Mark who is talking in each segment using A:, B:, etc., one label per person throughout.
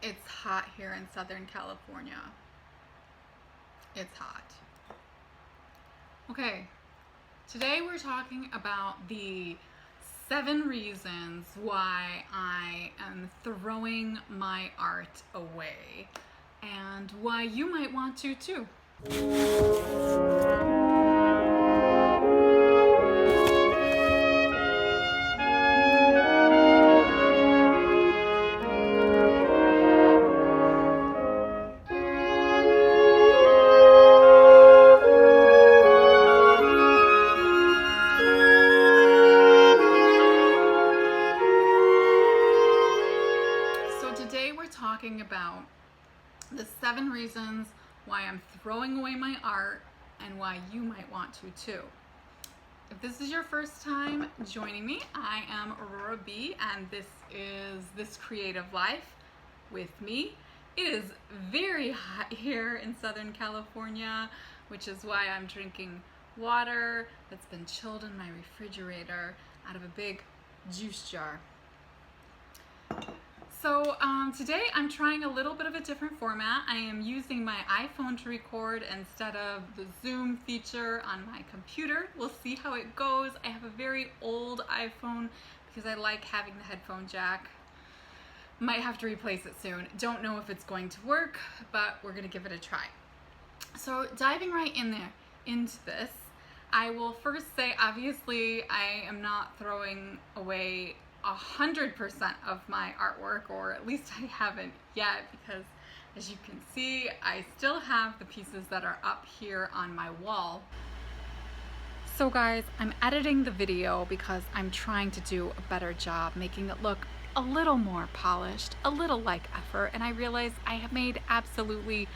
A: It's hot here in Southern California. It's hot. Okay, today we're talking about the 7 reasons why I am throwing my art away and why you might want to too. Talking about the 7 reasons why I'm throwing away my art and why you might want to too. If this is your first time joining me, I am Aurora B, and this is This Creative Life with me. It is very hot here in Southern California, which is why I'm drinking water that's been chilled in my refrigerator out of a big juice jar. So today I'm trying a little bit of a different format. I am using my iPhone to record instead of the Zoom feature on my computer. We'll see how it goes. I have a very old iPhone because I like having the headphone jack. Might have to replace it soon. Don't know if it's going to work, but we're gonna give it a try. So diving right into this, I will first say, obviously, I am not throwing away 100% of my artwork, or at least I haven't yet, because as you can see, I still have the pieces that are up here on my wall. So guys, I'm editing the video because I'm trying to do a better job making it look a little more polished, a little like effort, and I realize I have made absolutely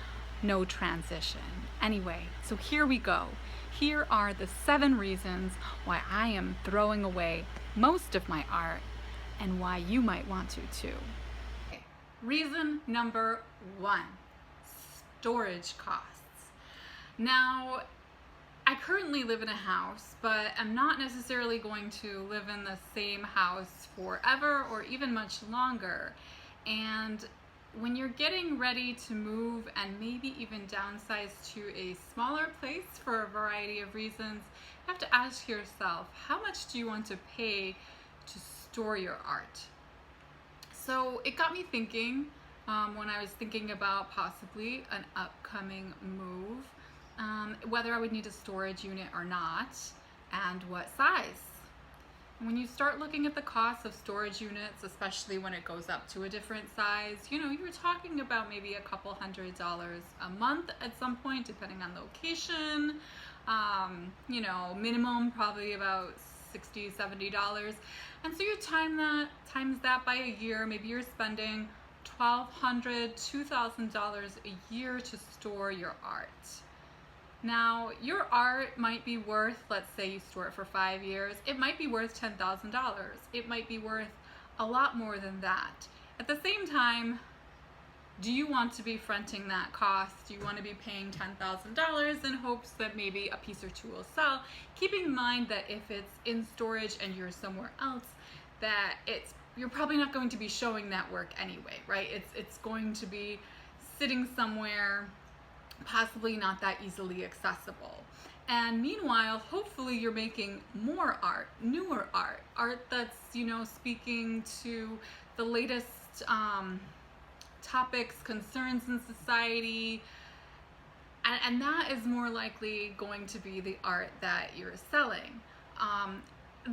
A: no transition. Anyway, so here we go. Here are the 7 reasons why I am throwing away most of my art and why you might want to too. Okay. Reason number 1, storage costs. Now, I currently live in a house, but I'm not necessarily going to live in the same house forever or even much longer. And when you're getting ready to move and maybe even downsize to a smaller place for a variety of reasons, you have to ask yourself, how much do you want to pay to store your art? So it got me thinking when I was thinking about possibly an upcoming move, whether I would need a storage unit or not, and what size. When you start looking at the cost of storage units, especially when it goes up to a different size, you're talking about maybe a couple $100s a month at some point, depending on location. Minimum probably about $60, $70. And so you times that by a year, maybe you're spending $1,200, $2,000 a year to store your art. Now, your art might be worth, let's say you store it for 5 years, it might be worth $10,000. It might be worth a lot more than that. At the same time, do you want to be fronting that cost? Do you want to be paying $10,000 in hopes that maybe a piece or two will sell? Keeping in mind that if it's in storage and you're somewhere else, that you're probably not going to be showing that work anyway, right? It's going to be sitting somewhere, possibly not that easily accessible. And meanwhile, hopefully you're making more art, newer art that's, speaking to the latest topics, concerns in society, and that is more likely going to be the art that you're selling.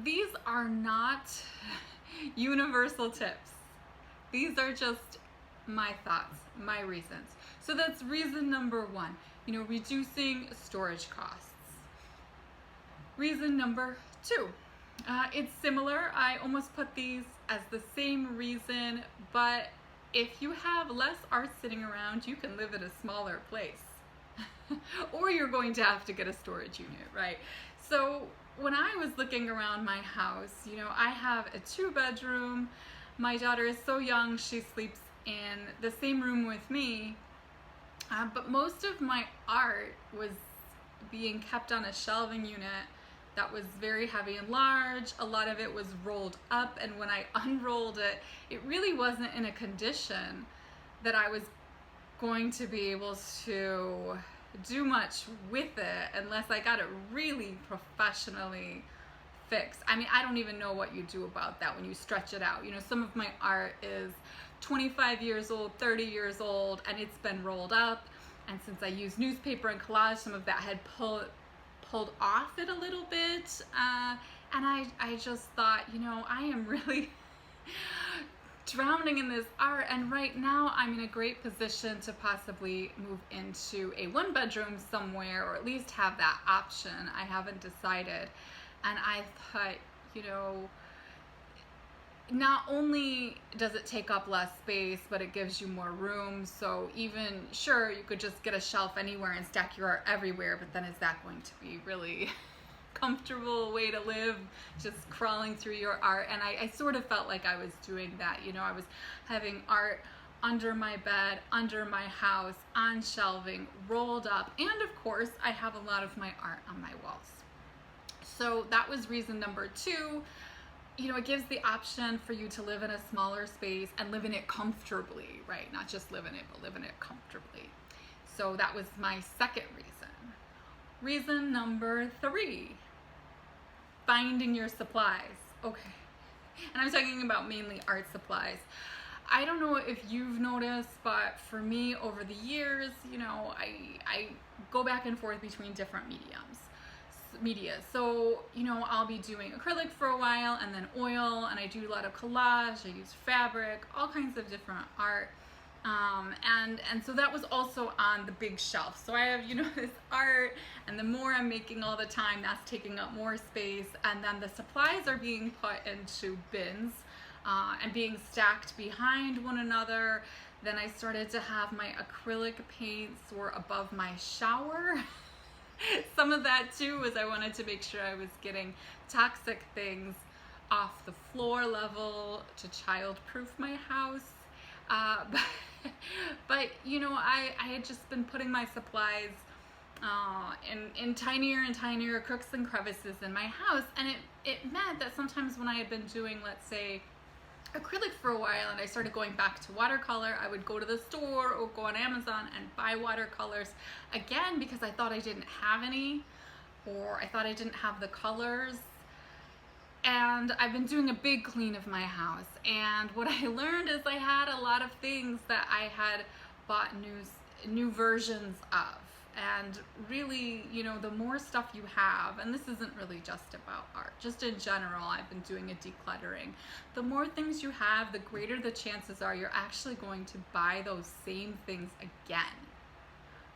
A: These are not universal tips. These are just my thoughts, my reasons. So that's reason number 1, reducing storage costs. Reason number 2, it's similar. I almost put these as the same reason, but if you have less art sitting around, you can live in a smaller place. Or you're going to have to get a storage unit, right? So when I was looking around my house, I have a 2-bedroom. My daughter is so young, she sleeps in the same room with me. But most of my art was being kept on a shelving unit that was very heavy and large. A lot of it was rolled up, and when I unrolled it, it really wasn't in a condition that I was going to be able to do much with it unless I got it really professionally fixed. I mean, I don't even know what you do about that when you stretch it out. You know, some of my art is 25 years old, 30 years old, and it's been rolled up. And since I use newspaper and collage, some of that had pulled off it a little bit. And I just thought, you know, I am really drowning in this art, and right now I'm in a great position to possibly move into a 1-bedroom somewhere, or at least have that option. I haven't decided. And I thought, you know, not only does it take up less space, but it gives you more room. So even, sure, you could just get a shelf anywhere and stack your art everywhere, but then is that going to be really comfortable way to live, just crawling through your art? And I sort of felt like I was doing that. You know, I was having art under my bed, under my house, on shelving, rolled up, and of course I have a lot of my art on my walls. So that was reason number 2. You know, it gives the option for you to live in a smaller space and live in it comfortably, right? Not just live in it, but live in it comfortably. So that was my second reason. Reason number 3, finding your supplies. Okay, and I'm talking about mainly art supplies. I don't know if you've noticed, but for me over the years, you know, I go back and forth between different media. So, you know, I'll be doing acrylic for a while, and then oil, and I do a lot of collage, I use fabric, all kinds of different art. And so that was also on the big shelf. So I have, you know, this art, and the more I'm making all the time, that's taking up more space. And then the supplies are being put into bins and being stacked behind one another. Then I started to have my acrylic paints were above my shower. Some of that too was I wanted to make sure I was getting toxic things off the floor level to child-proof my house. But you know, I had just been putting my supplies in tinier and tinier crooks and crevices in my house, and it meant that sometimes when I had been doing, let's say, acrylic for a while and I started going back to watercolor, I would go to the store or go on Amazon and buy watercolors again because I thought I didn't have any, or I thought I didn't have the colors. And I've been doing a big clean of my house, and what I learned is I had a lot of things that I had bought new versions of. And really, you know, the more stuff you have, and this isn't really just about art, just in general, I've been doing a decluttering. The more things you have, the greater the chances are you're actually going to buy those same things again,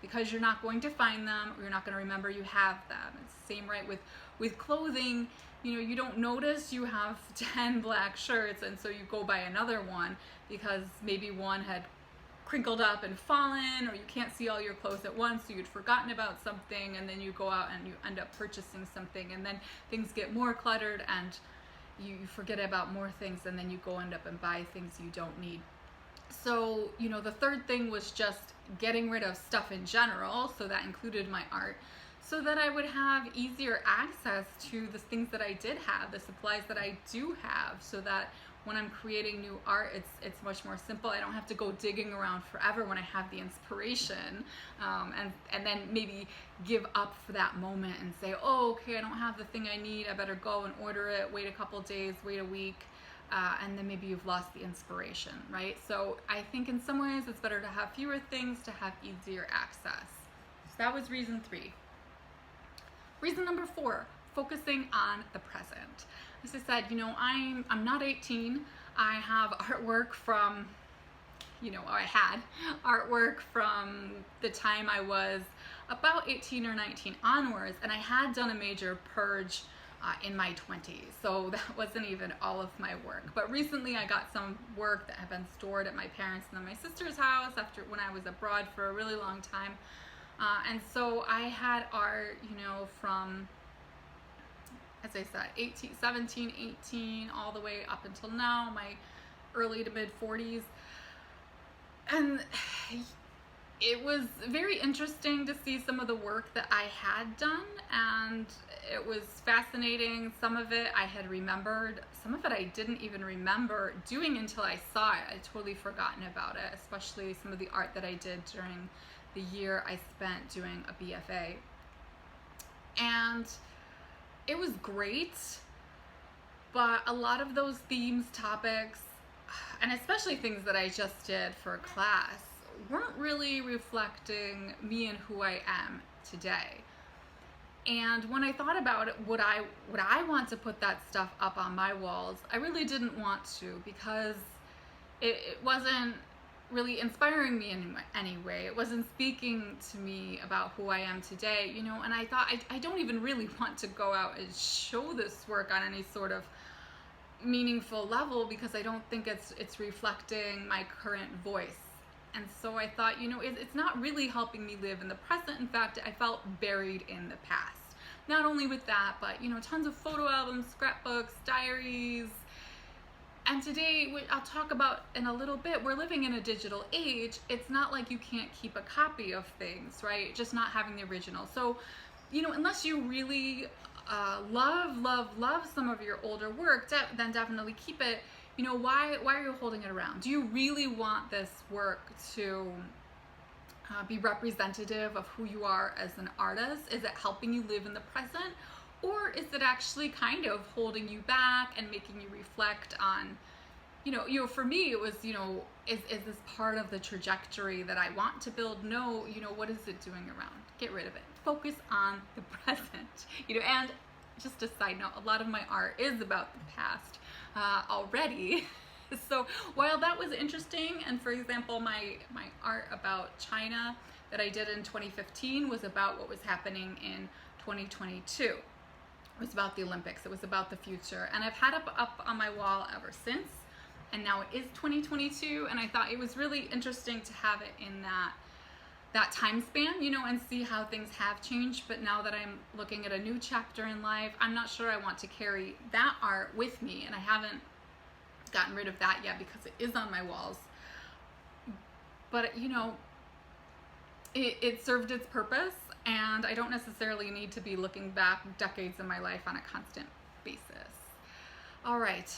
A: because you're not going to find them, or you're not going to remember you have them. It's the same right with clothing. You know, you don't notice you have 10 black shirts, and so you go buy another one because maybe one had crinkled up and fallen, or you can't see all your clothes at once, so you'd forgotten about something, and then you go out and you end up purchasing something, and then things get more cluttered and you forget about more things, and then you go end up and buy things you don't need. So, you know, the third thing was just getting rid of stuff in general, so that included my art, so that I would have easier access to the things that I did have, the supplies that I do have, so that when I'm creating new art, it's much more simple. I don't have to go digging around forever when I have the inspiration, and then maybe give up for that moment and say, oh, okay, I don't have the thing I need, I better go and order it, wait a couple days, wait a week, and then maybe you've lost the inspiration, right? So I think in some ways it's better to have fewer things to have easier access. So that was reason 3. Reason number 4, focusing on the present. As I said, you know, I'm not 18. I have artwork from, you know, I had artwork from the time I was about 18 or 19 onwards, and I had done a major purge in my 20s, so that wasn't even all of my work. But recently I got some work that had been stored at my parents' and then my sister's house after when I was abroad for a really long time. And so I had art, you know, from, as I said, 17, 18, all the way up until now, my early to mid 40s. And it was very interesting to see some of the work that I had done, and it was fascinating. Some of it I had remembered, some of it I didn't even remember doing until I saw it. I'd totally forgotten about it, especially some of the art that I did during the year I spent doing a BFA. And it was great, but a lot of those themes, topics, and especially things that I just did for class weren't really reflecting me and who I am today. And when I thought about it, would I want to put that stuff up on my walls? I really didn't want to, because it wasn't really inspiring me in any way. It wasn't speaking to me about who I am today, you know, and I thought I don't even really want to go out and show this work on any sort of meaningful level, because I don't think it's reflecting my current voice. And so I thought, you know, it's not really helping me live in the present. In fact, I felt buried in the past. Not only with that, but, you know, tons of photo albums, scrapbooks, diaries. And today, I'll talk about in a little bit, we're living in a digital age. It's not like you can't keep a copy of things, right? Just not having the original. So, you know, unless you really love some of your older work, then definitely keep it. You know, why are you holding it around? Do you really want this work to be representative of who you are as an artist? Is it helping you live in the present? Or is it actually kind of holding you back and making you reflect on, you know, for me, it was, you know, is this part of the trajectory that I want to build? No, you know, what is it doing around? Get rid of it. Focus on the present, you know. And just a side note, a lot of my art is about the past already. So while that was interesting, and for example, my art about China that I did in 2015 was about what was happening in 2022. It was about the Olympics. It was about the future. And I've had it up on my wall ever since. And now it is 2022. And I thought it was really interesting to have it in that time span, you know, and see how things have changed. But now that I'm looking at a new chapter in life, I'm not sure I want to carry that art with me. And I haven't gotten rid of that yet because it is on my walls. But, you know, it served its purpose. And I don't necessarily need to be looking back decades in my life on a constant basis. All right,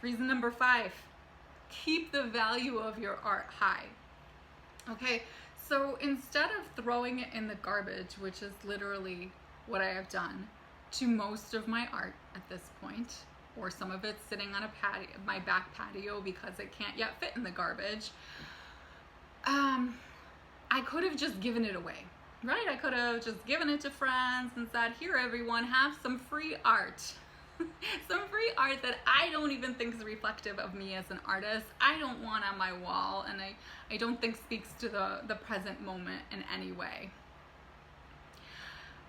A: reason number 5, keep the value of your art high. Okay, so instead of throwing it in the garbage, which is literally what I have done to most of my art at this point, or some of it sitting on my back patio because it can't yet fit in the garbage, I could have just given it away, right? I could have just given it to friends and said, here everyone, have some free art. Some free art that I don't even think is reflective of me as an artist. I don't want on my wall, and I don't think speaks to the present moment in any way.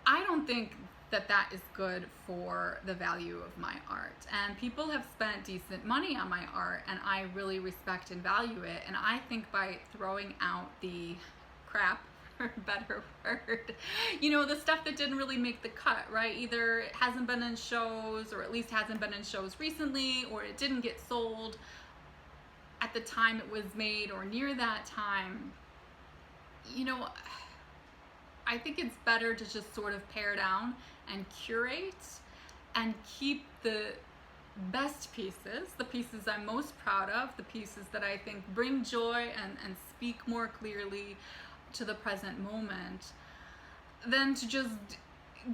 A: I don't think that is good for the value of my art. And people have spent decent money on my art, and I really respect and value it. And I think by throwing out the crap, for a better word, you know, the stuff that didn't really make the cut, right? Either it hasn't been in shows, or at least hasn't been in shows recently, or it didn't get sold at the time it was made or near that time. You know, I think it's better to just sort of pare down and curate and keep the best pieces, the pieces I'm most proud of, the pieces that I think bring joy and speak more clearly to the present moment, than to just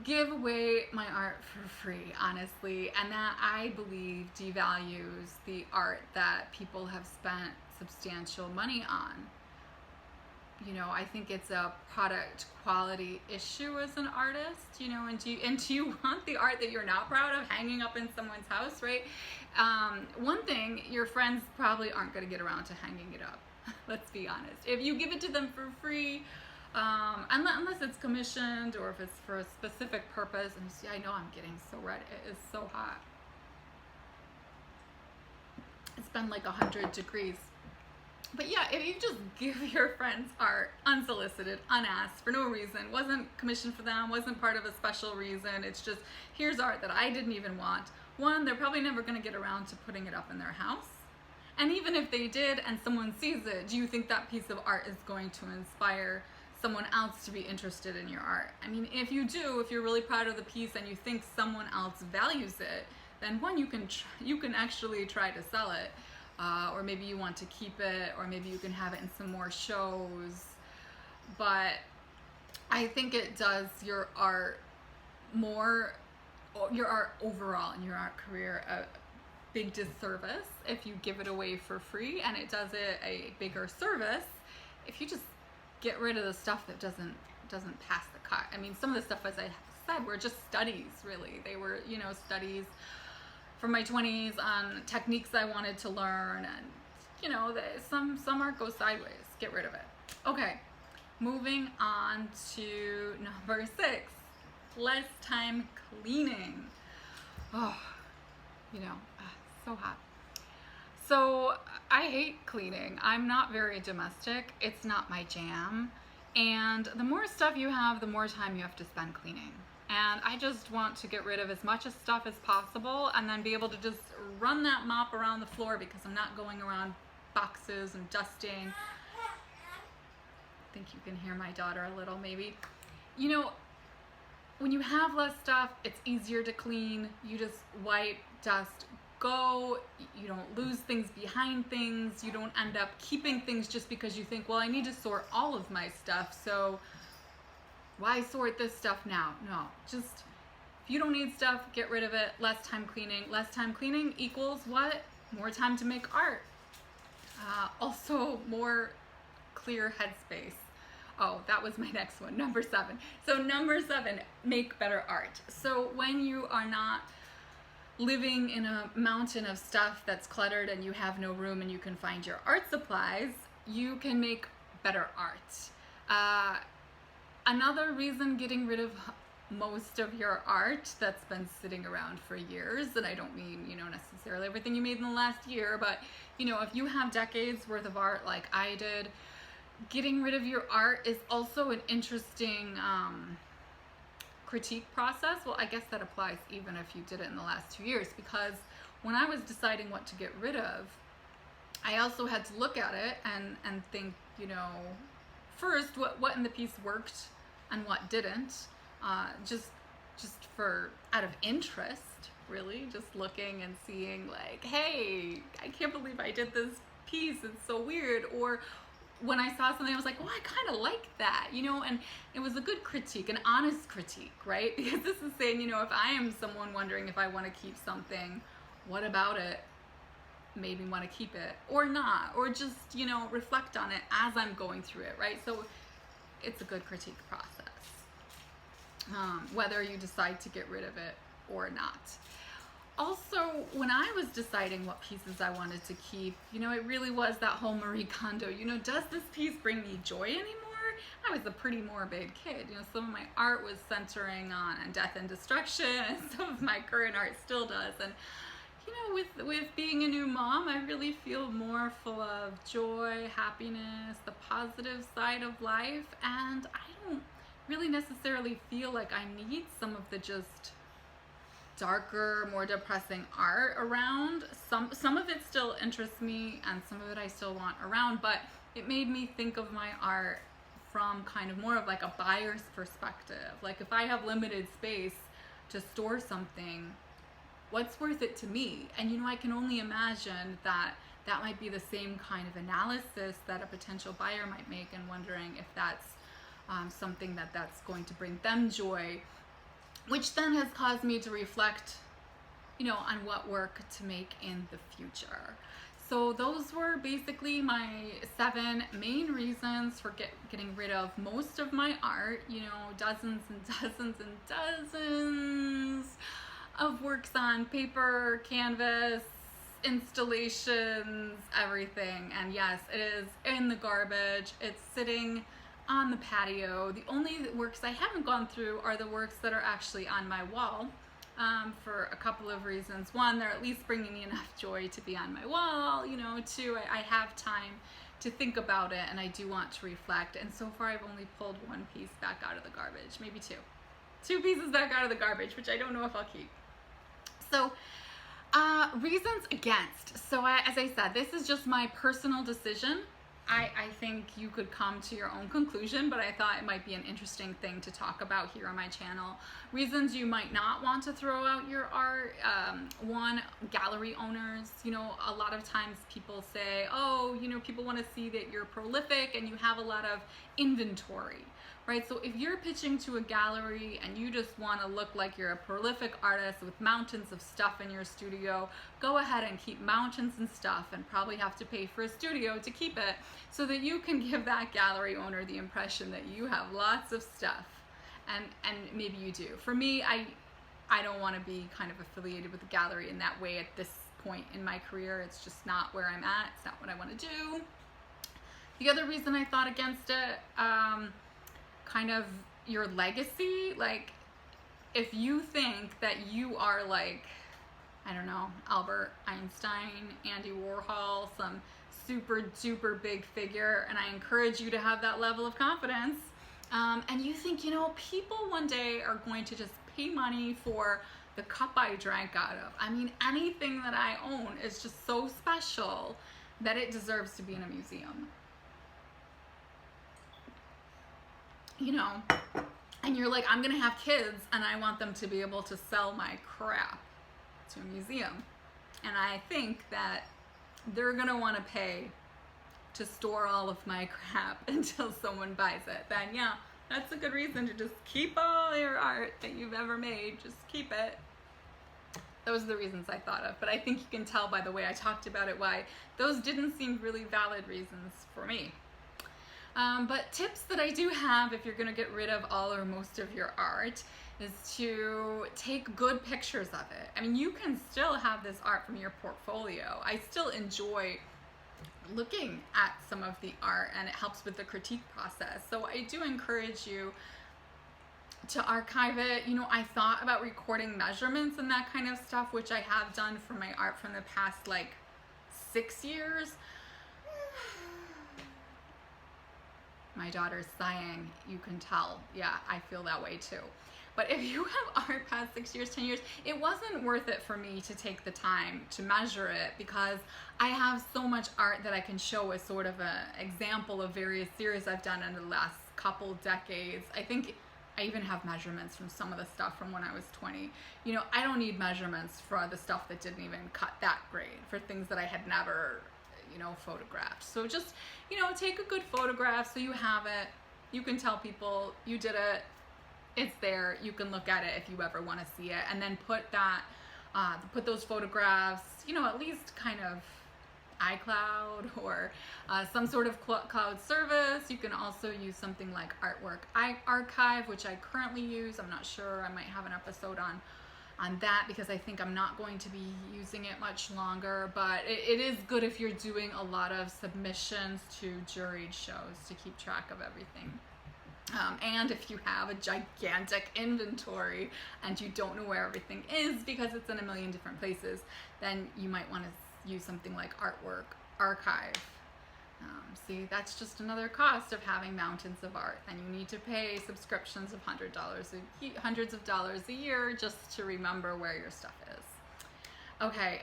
A: give away my art for free, honestly. And that, I believe, devalues the art that people have spent substantial money on. You know, I think it's a product quality issue as an artist, you know, and do you want the art that you're not proud of hanging up in someone's house, right? One thing, your friends probably aren't going to get around to hanging it up. Let's be honest. If you give it to them for free, unless it's commissioned or if it's for a specific purpose, and see, I know I'm getting so red. It is so hot. It's been like 100 degrees. But yeah, if you just give your friends art unsolicited, unasked, for no reason, wasn't commissioned for them, wasn't part of a special reason, it's just, here's art that I didn't even want. One, they're probably never going to get around to putting it up in their house. And even if they did and someone sees it, do you think that piece of art is going to inspire someone else to be interested in your art? I mean, if you do, if you're really proud of the piece and you think someone else values it, then one, you can actually try to sell it, or maybe you want to keep it, or maybe you can have it in some more shows. But I think it does your art overall in your art career a big disservice if you give it away for free, and it does it a bigger service if you just get rid of the stuff that doesn't pass the cut. I mean, some of the stuff, as I said, were just studies, really. They were, studies from my 20s on techniques I wanted to learn, and some art goes sideways. Get rid of it. Okay, moving on to number 6, less time cleaning. Oh, so hot. So I hate cleaning. I'm not very domestic. It's not my jam. And the more stuff you have, the more time you have to spend cleaning. And I just want to get rid of as much stuff as possible and then be able to just run that mop around the floor, because I'm not going around boxes and dusting. I think you can hear my daughter a little, maybe. When you have less stuff, it's easier to clean. You just wipe, dust, go. You don't lose things behind things. You don't end up keeping things just because you think, well, I need to sort all of my stuff, so why sort this stuff now? No, just if you don't need stuff, get rid of it. Less time cleaning. Less time cleaning equals what? More time to make art. Also more clear headspace. Oh, that was my next one, number 7. So number 7, make better art. So when you are not living in a mountain of stuff that's cluttered and you have no room and you can find your art supplies, you can make better art. Another reason getting rid of most of your art that's been sitting around for years, and I don't mean, necessarily everything you made in the last year, but, if you have decades worth of art like I did, getting rid of your art is also an interesting critique process. Well, I guess that applies even if you did it in the last 2 years, because when I was deciding what to get rid of, I also had to look at it and think, first what in the piece worked and what didn't, just for out of interest, really, just looking and seeing, like, hey, I can't believe I did this piece, it's so weird. Or when I saw something, I was like, oh, I kind of like that, and it was a good critique, an honest critique, right? Because this is saying, if I am someone wondering if I want to keep something, what about it made me want to keep it or not, or just, reflect on it as I'm going through it, right? So it's a good critique process, whether you decide to get rid of it or not. Also, when I was deciding what pieces I wanted to keep, it really was that whole Marie Kondo, does this piece bring me joy anymore? I was a pretty morbid kid. Some of my art was centering on death and destruction, and some of my current art still does. And, with being a new mom, I really feel more full of joy, happiness, the positive side of life, and I don't really necessarily feel like I need some of the just darker, more depressing art around. Some of it still interests me, and some of it I still want around, but it made me think of my art from kind of more of like a buyer's perspective. Like, if I have limited space to store something, what's worth it to me? And I can only imagine that might be the same kind of analysis that a potential buyer might make, and wondering if that's something that's going to bring them joy, which then has caused me to reflect, on what work to make in the future. So those were basically my 7 main reasons for getting rid of most of my art, dozens and dozens and dozens of works on paper, canvas, installations, everything. And yes, it is in the garbage. It's sitting on the patio. The only works I haven't gone through are the works that are actually on my wall, for a couple of reasons. One, they're at least bringing me enough joy to be on my wall. 2, I have time to think about it, and I do want to reflect. And so far I've only pulled 1 piece back out of the garbage, maybe 2 pieces back out of the garbage, which I don't know if I'll keep. So Reasons against. So as I said, this is just my personal decision. I think you could come to your own conclusion, but I thought it might be an interesting thing to talk about here on my channel. Reasons you might not want to throw out your art. One, gallery owners. You know, a lot of times people say, oh, you know, people want to see that you're prolific and you have a lot of inventory. Right, so if you're pitching to a gallery and you just want to look like you're a prolific artist with mountains of stuff in your studio, go ahead and keep mountains and stuff and probably have to pay for a studio to keep it so that you can give that gallery owner the impression that you have lots of stuff. And maybe you do. For me, I don't want to be kind of affiliated with a gallery in that way at this point in my career. It's just not where I'm at. It's not what I want to do. The other reason I thought against it, kind of your legacy. Like, if you think that you are like, I don't know, Albert Einstein, Andy Warhol, some super duper big figure, and I encourage you to have that level of confidence, and you think, you know, people one day are going to just pay money for the cup I drank out of. I mean, anything that I own is just so special that it deserves to be in a museum. You know, and you're like, I'm gonna have kids and I want them to be able to sell my crap to a museum, and I think that they're gonna want to pay to store all of my crap until someone buys it. Then yeah, that's a good reason to just keep all your art that you've ever made. Just keep it. Those are the reasons I thought of, but I think you can tell by the way I talked about it why those didn't seem really valid reasons for me. But tips that I do have if you're going to get rid of all or most of your art is to take good pictures of it. I mean, you can still have this art from your portfolio. I still enjoy looking at some of the art, and it helps with the critique process. So I do encourage you to archive it. You know, I thought about recording measurements and that kind of stuff, which I have done for my art from the past like 6 years. My daughter's sighing, you can tell. Yeah, I feel that way too. But if you have art past 6 years, 10 years, it wasn't worth it for me to take the time to measure it, because I have so much art that I can show as sort of an example of various series I've done in the last couple decades. I think I even have measurements from some of the stuff from when I was 20. You know, I don't need measurements for the stuff that didn't even cut that great, for things that I had never, you know, photographed. So just, you know, take a good photograph so you have it. You can tell people you did it. It's there. You can look at it if you ever want to see it, and then put that, put those photographs, you know, at least kind of iCloud or some sort of cloud service. You can also use something like Artwork Archive, which I currently use. I'm not sure. I might have an episode on that, because I think I'm not going to be using it much longer, but it is good if you're doing a lot of submissions to juried shows to keep track of everything. And if you have a gigantic inventory and you don't know where everything is because it's in a million different places, then you might want to use something like Artwork Archive. See, that's just another cost of having mountains of art, and you need to pay subscriptions of hundreds of dollars a year just to remember where your stuff is. Okay,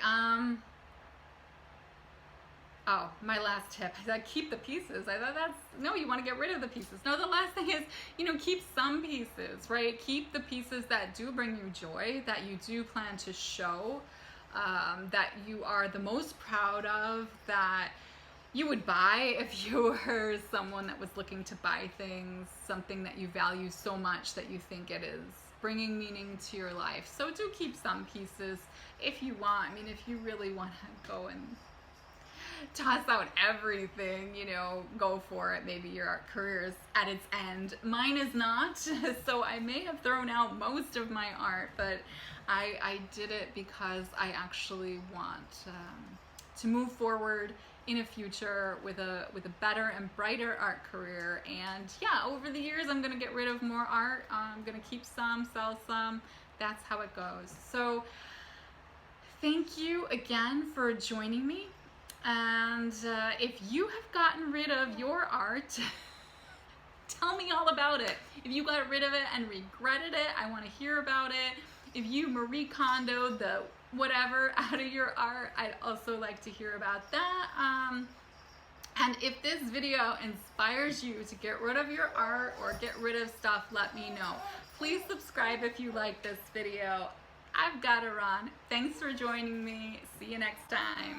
A: oh, my last tip, I said keep the pieces. I thought no, you want to get rid of the pieces. No, the last thing is, you know, keep some pieces, right? Keep the pieces that do bring you joy, that you do plan to show, that you are the most proud of, that you would buy if you were someone that was looking to buy things, something that you value so much that you think it is bringing meaning to your life. So do keep some pieces if you want. I mean, if you really want to go and toss out everything, you know, go for it. Maybe your art career is at its end. Mine is not, so I may have thrown out most of my art, but I did it because I actually want to move forward in a future with a better and brighter art career. And yeah, over the years I'm gonna get rid of more art. I'm gonna keep some, sell some. That's how it goes. So thank you again for joining me. And if you have gotten rid of your art, tell me all about it. If you got rid of it and regretted it, I want to hear about it. if you Marie Kondoed the whatever out of your art, I'd also like to hear about that. And if this video inspires you to get rid of your art or get rid of stuff, let me know. Please subscribe if you like this video. I've got to run. Thanks for joining me. See you next time.